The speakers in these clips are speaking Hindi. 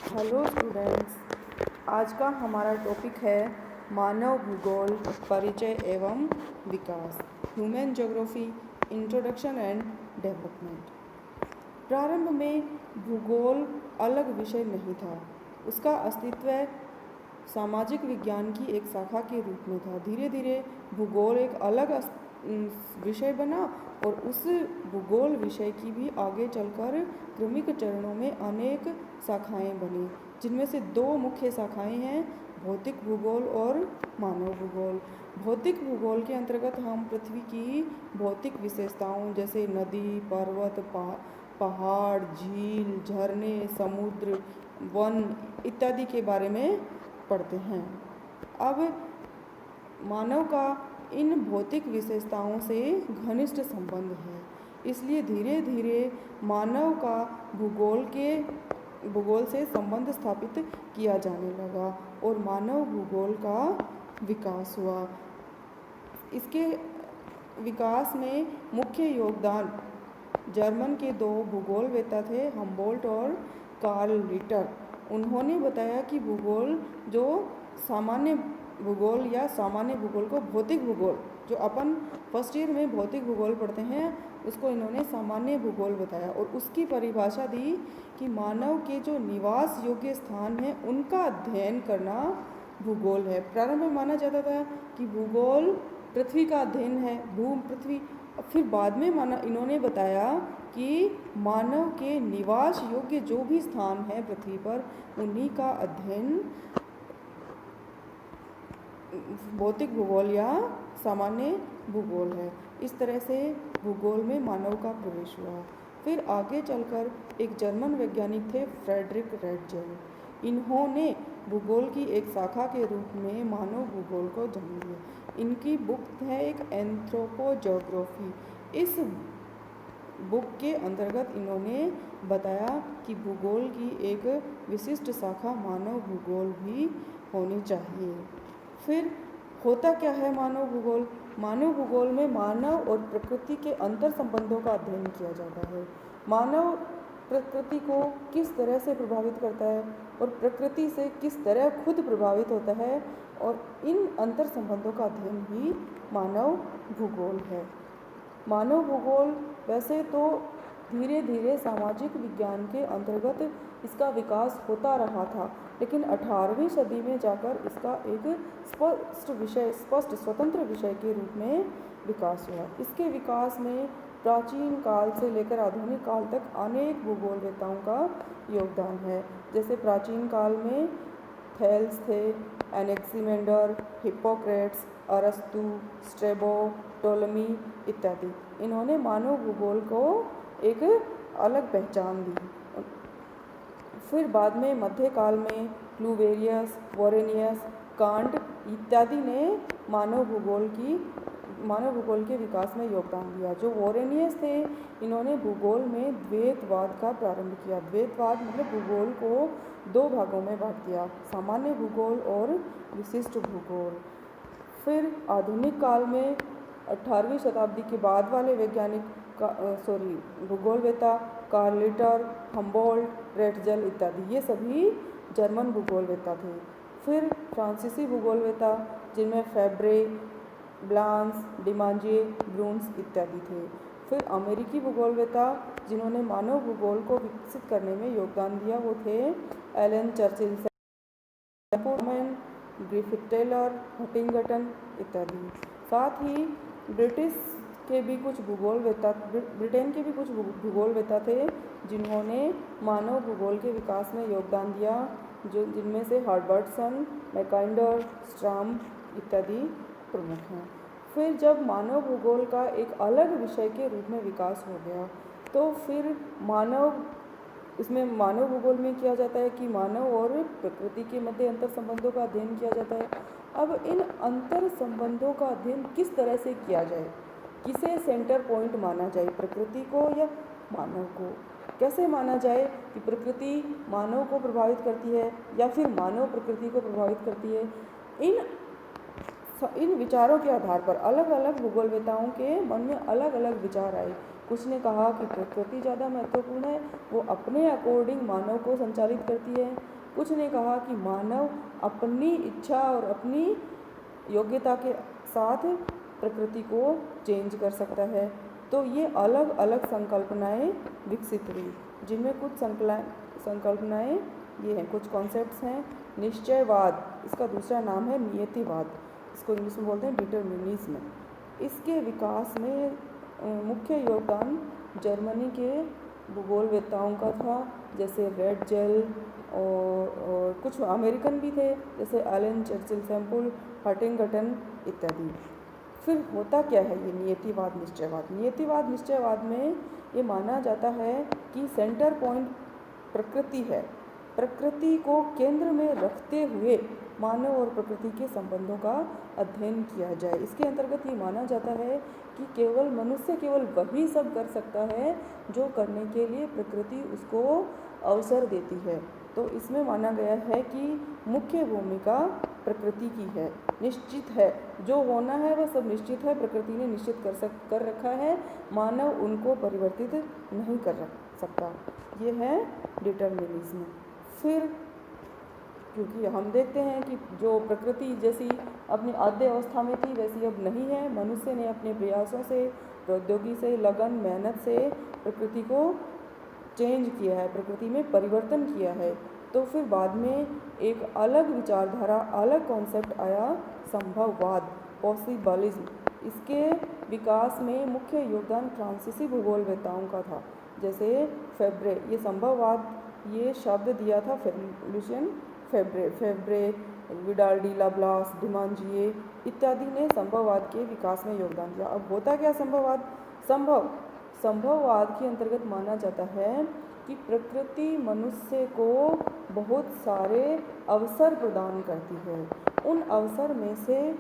हेलो स्टूडेंट्स, आज का हमारा टॉपिक है मानव भूगोल, परिचय एवं विकास, human geography, introduction and development. प्रारंभ में भूगोल अलग विषय नहीं था। उसका अस्तित्व सामाजिक विज्ञान की एक शाखा के रूप में था। धीरे धीरे भूगोल एक अलग विषय बना और उस भूगोल विषय की भी आगे चलकर क्रमिक चरणों में अनेक शाखाएं बनी, जिनमें से दो मुख्य शाखाएं हैं, भौतिक भूगोल और मानव भूगोल। भौतिक भूगोल के अंतर्गत हम पृथ्वी की भौतिक विशेषताओं जैसे नदी, पर्वत, पहाड़, झील, झरने, समुद्र, वन इत्यादि के बारे में पढ़ते हैं। अब मानव का इन भौतिक विशेषताओं से घनिष्ठ संबंध है, इसलिए धीरे धीरे मानव का भूगोल से संबंध स्थापित किया जाने लगा और मानव भूगोल का विकास हुआ। इसके विकास में मुख्य योगदान जर्मन के दो भूगोलवेत्ता थे, हम्बोल्ट और कार्ल रिटर। उन्होंने बताया कि भूगोल जो सामान्य भूगोल या सामान्य भूगोल को भौतिक भूगोल, जो अपन फर्स्ट ईयर में भौतिक भूगोल पढ़ते हैं, उसको इन्होंने सामान्य भूगोल बताया और उसकी परिभाषा दी कि मानव के जो निवास योग्य स्थान हैं उनका अध्ययन करना भूगोल है। प्रारंभ में माना जाता था कि भूगोल पृथ्वी का अध्ययन है, पृथ्वी। फिर बाद में इन्होंने बताया कि मानव के निवास योग्य जो भी स्थान है पृथ्वी पर, उन्हीं का अध्ययन भौतिक भूगोल या सामान्य भूगोल है। इस तरह से भूगोल में मानव का प्रवेश हुआ। फिर आगे चलकर एक जर्मन वैज्ञानिक थे, फ्रेडरिक रेटजेल। इन्होंने भूगोल की एक शाखा के रूप में मानव भूगोल को जन्म दिया। इनकी बुक है एक एंथ्रोपोज्योग्राफी। इस बुक के अंतर्गत इन्होंने बताया कि भूगोल की एक विशिष्ट शाखा मानव भूगोल भी होनी चाहिए। फिर होता क्या है मानव भूगोल? मानव भूगोल में मानव और प्रकृति के अंतर संबंधों का अध्ययन किया जाता है। मानव प्रकृति को किस तरह से प्रभावित करता है और प्रकृति से किस तरह खुद प्रभावित होता है, और इन अंतर संबंधों का अध्ययन ही मानव भूगोल है। मानव भूगोल वैसे तो धीरे धीरे सामाजिक विज्ञान के अंतर्गत इसका विकास होता रहा था, लेकिन 18वीं सदी में जाकर इसका एक स्पष्ट स्वतंत्र विषय के रूप में विकास हुआ। इसके विकास में प्राचीन काल से लेकर आधुनिक काल तक अनेक भूगोलवेत्ताओं का योगदान है। जैसे प्राचीन काल में थेल्स थे, एनेक्सिमेंडर, हिप्पोक्रेट्स, अरस्तु, स्ट्रेबो, टोलेमी इत्यादि। इन्होंने मानव भूगोल को एक अलग पहचान दी। फिर बाद में मध्यकाल में प्लूवेरियस, वोरेनियस, कांट इत्यादि ने मानव भूगोल के विकास में योगदान दिया। जो वोरेनियस थे, इन्होंने भूगोल में द्वैतवाद का प्रारंभ किया। द्वैतवाद मतलब भूगोल को दो भागों में बांट दिया, सामान्य भूगोल और विशिष्ट भूगोल। फिर आधुनिक काल में 18वीं शताब्दी के बाद वाले भूगोलवेत्ता कार्ल रिटर, हम्बोल्ट, रेटजेल इत्यादि, ये सभी जर्मन भूगोलवेत्ता थे। फिर फ्रांसीसी भूगोलवेत्ता, जिनमें फेब्रे, ब्लांस, डिमांजिए, ब्रून्स इत्यादि थे। फिर अमेरिकी भूगोलवेत्ता जिन्होंने मानव भूगोल को विकसित करने में योगदान दिया, वो थे Ellen Churchill, Griffith Taylor, Huntington इत्यादि। साथ ही ब्रिटेन के भी कुछ भूगोलवेत्ता थे जिन्होंने मानव भूगोल के विकास में योगदान दिया, जिनमें से हर्बर्टसन, मैकाइंडर, स्ट्राम इत्यादि प्रमुख हैं। फिर जब मानव भूगोल का एक अलग विषय के रूप में विकास हो गया, तो फिर इसमें मानव भूगोल में किया जाता है कि मानव और प्रकृति के मध्य अंतर संबंधों का अध्ययन किया जाता है। अब इन अंतर संबंधों का अध्ययन किस तरह से किया जाए, किसे सेंटर पॉइंट माना जाए, प्रकृति को या मानव को? कैसे माना जाए कि प्रकृति मानव को प्रभावित करती है या फिर मानव प्रकृति को प्रभावित करती है? इन विचारों के आधार पर अलग अलग भूगोलवेत्ताओं के मन में अलग अलग विचार आए। कुछ ने कहा कि प्रकृति ज़्यादा महत्वपूर्ण है, वो अपने अकॉर्डिंग मानव को संचालित करती है। कुछ ने कहा कि मानव अपनी इच्छा और अपनी योग्यता के साथ प्रकृति को चेंज कर सकता है। तो ये अलग अलग संकल्पनाएं विकसित हुई, जिनमें कुछ संकल्पनाएं ये हैं, कुछ कॉन्सेप्ट्स हैं। निश्चयवाद, इसका दूसरा नाम है नियतिवाद, इसको इंग्लिश में बोलते हैं डिटर्मिनिज्म। इसके विकास में मुख्य योगदान जर्मनी के भूगोलवेत्ताओं का था, जैसे रेडजेल, और कुछ अमेरिकन भी थे, जैसे एलन चर्चिल सैम्पुल, हटिंगटन इत्यादि। फिर होता क्या है ये नियतिवाद निश्चयवाद? नियतिवाद निश्चयवाद में ये माना जाता है कि सेंटर पॉइंट प्रकृति है। प्रकृति को केंद्र में रखते हुए मानव और प्रकृति के संबंधों का अध्ययन किया जाए। इसके अंतर्गत ये माना जाता है कि केवल मनुष्य केवल वही सब कर सकता है जो करने के लिए प्रकृति उसको अवसर देती है। तो इसमें माना गया है कि मुख्य भूमिका प्रकृति की है, निश्चित है, जो होना है वह सब निश्चित है, प्रकृति ने निश्चित कर रखा है, मानव उनको परिवर्तित नहीं कर सकता। ये है डिटर्मिनिज्म। फिर क्योंकि हम देखते हैं कि जो प्रकृति जैसी अपनी आद्य अवस्था में थी वैसी अब नहीं है, मनुष्य ने अपने प्रयासों से, प्रौद्योगिकी से, लगन मेहनत से प्रकृति को चेंज किया है, प्रकृति में परिवर्तन किया है। तो फिर बाद में एक अलग विचारधारा, अलग कॉन्सेप्ट आया, संभववाद, पॉसिबलिज्म। इसके विकास में मुख्य योगदान फ्रांसीसी भूगोलवेत्ताओं का था, जैसे फेब्रे। ये संभववाद ये शब्द दिया था लुसियन फेब्रे, विडाल डी लाब्लास, डिमांजिए इत्यादि ने संभववाद के विकास में योगदान दिया। अब होता क्या संभववाद? संभववाद के अंतर्गत माना जाता है कि प्रकृति मनुष्य को बहुत सारे अवसर प्रदान करती है। उन अवसर में से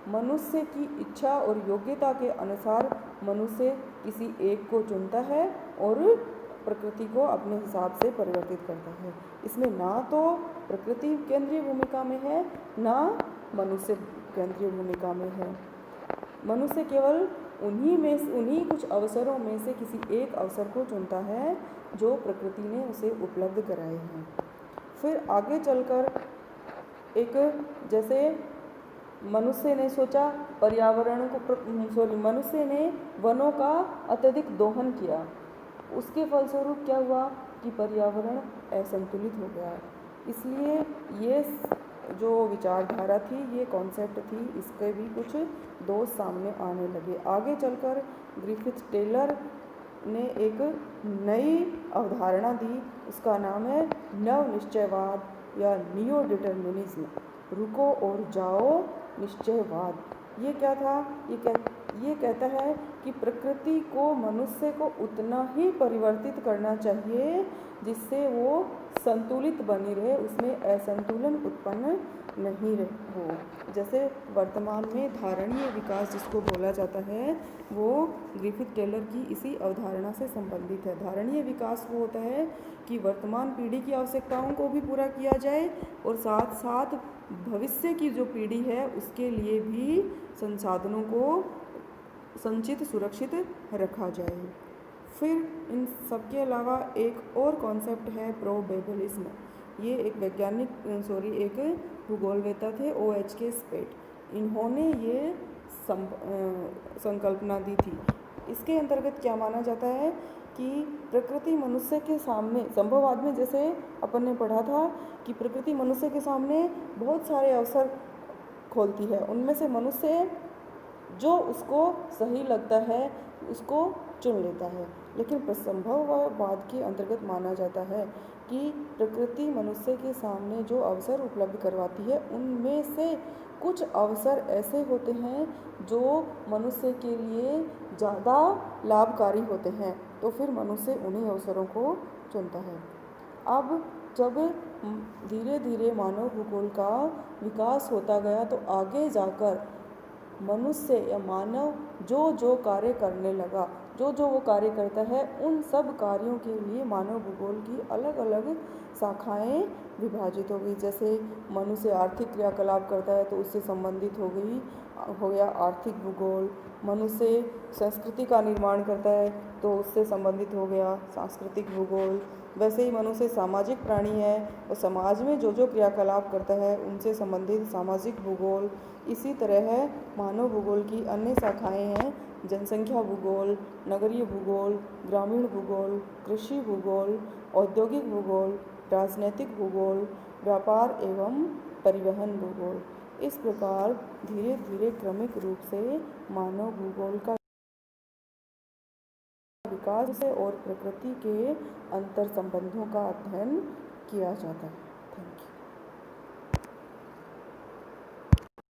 मनुष्य की इच्छा और योग्यता के अनुसार मनुष्य किसी एक को चुनता है और प्रकृति को अपने हिसाब से परिवर्तित करता है। इसमें ना तो प्रकृति केंद्रीय भूमिका में है, ना मनुष्य केंद्रीय भूमिका में है। मनुष्य केवल उन्हीं कुछ अवसरों में से किसी एक अवसर को चुनता है जो प्रकृति ने उसे उपलब्ध कराए हैं। फिर आगे चलकर जैसे मनुष्य ने सोचा मनुष्य ने वनों का अत्यधिक दोहन किया, उसके फलस्वरूप क्या हुआ कि पर्यावरण असंतुलित हो गया। इसलिए ये जो विचारधारा थी, ये कॉन्सेप्ट थी, इसके भी कुछ दोष सामने आने लगे। आगे चलकर ग्रिफिथ टेलर ने एक नई अवधारणा दी, उसका नाम है नव निश्चयवाद या नियो डिटर्मिनिज्म, रुको और जाओ निश्चयवाद। ये क्या था? ये कहता है कि प्रकृति को मनुष्य को उतना ही परिवर्तित करना चाहिए जिससे वो संतुलित बनी रहे, उसमें असंतुलन उत्पन्न नहीं हो। जैसे वर्तमान में धारणीय विकास जिसको बोला जाता है, वो ग्रिफिथ टेलर की इसी अवधारणा से संबंधित है। धारणीय विकास वो होता है कि वर्तमान पीढ़ी की आवश्यकताओं को भी पूरा किया जाए और साथ साथ भविष्य की जो पीढ़ी है उसके लिए भी संसाधनों को संचित सुरक्षित रखा जाए। फिर इन सबके अलावा एक और कॉन्सेप्ट है प्रोबेबिलिज्म। ये एक भूगोलवेत्ता थे, OHK स्पेट। इन्होंने ये संकल्पना दी थी। इसके अंतर्गत क्या माना जाता है कि प्रकृति मनुष्य के सामने, संभववाद में जैसे अपन ने पढ़ा था कि प्रकृति मनुष्य के सामने बहुत सारे अवसर खोलती है, उनमें से मनुष्य जो उसको सही लगता है उसको चुन लेता है। लेकिन संभववाद के अंतर्गत माना जाता है कि प्रकृति मनुष्य के सामने जो अवसर उपलब्ध करवाती है उनमें से कुछ अवसर ऐसे होते हैं जो मनुष्य के लिए ज़्यादा लाभकारी होते हैं, तो फिर मनुष्य उन्हीं अवसरों को चुनता है। अब जब धीरे धीरे मानव भूगोल का विकास होता गया तो आगे जाकर मनुष्य या मानव जो कार्य करने लगा, जो जो वो कार्य करता है उन सब कार्यों के लिए मानव भूगोल की अलग अलग शाखाएं विभाजित हो गई। जैसे मनुष्य आर्थिक क्रियाकलाप करता है तो उससे संबंधित हो गया आर्थिक भूगोल। मनुष्य संस्कृति का निर्माण करता है तो उससे संबंधित हो गया सांस्कृतिक भूगोल। वैसे ही मनुष्य सामाजिक प्राणी है और समाज में जो जो क्रियाकलाप करता है उनसे संबंधित सामाजिक भूगोल। इसी तरह है मानव भूगोल की अन्य शाखाएं हैं, जनसंख्या भूगोल, नगरीय भूगोल, ग्रामीण भूगोल, कृषि भूगोल, औद्योगिक भूगोल, राजनैतिक भूगोल, व्यापार एवं परिवहन भूगोल। इस प्रकार धीरे धीरे क्रमिक रूप से मानव भूगोल का विकास और प्रकृति के अंतर संबंधों का अध्ययन किया जाता है। Thank you.